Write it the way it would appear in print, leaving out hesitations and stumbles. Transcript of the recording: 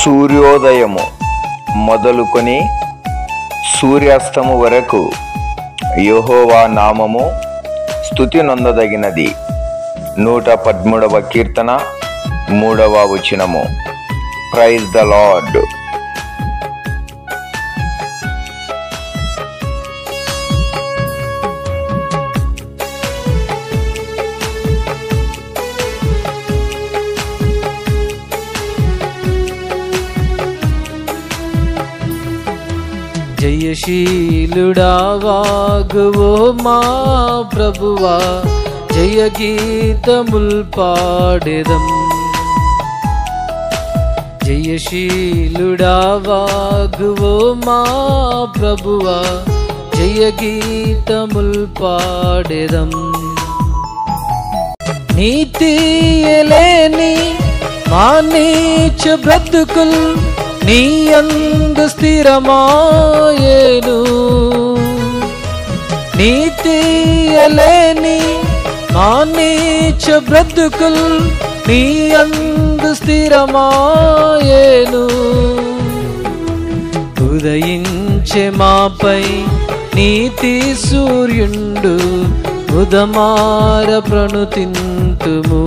సూర్యోదయము మొదలుకొని సూర్యాస్తము వరకు యెహోవా నామము స్తుతి నొందదగినది. 113వ కీర్తన 3వ వచనము. Praise the Lord. జయశీలుడా వాగువో మా ప్రభువా, జయ గీతముల్ పాడెదం. జయశీలుడా వాగువో మా ప్రభువా, జయ గీతముల్ పాడెదం. నీతియలేని మా నీచ బ్రతుకుల్ నీ యందు స్థిరమాయేను. నీతియలేని మా నీచ బ్రతుకుల్ నీ యందు స్థిరమాయేను. ఉదయించే మాపై నీతి సూర్యుండు, ఉదమార ప్రణుతింతుము.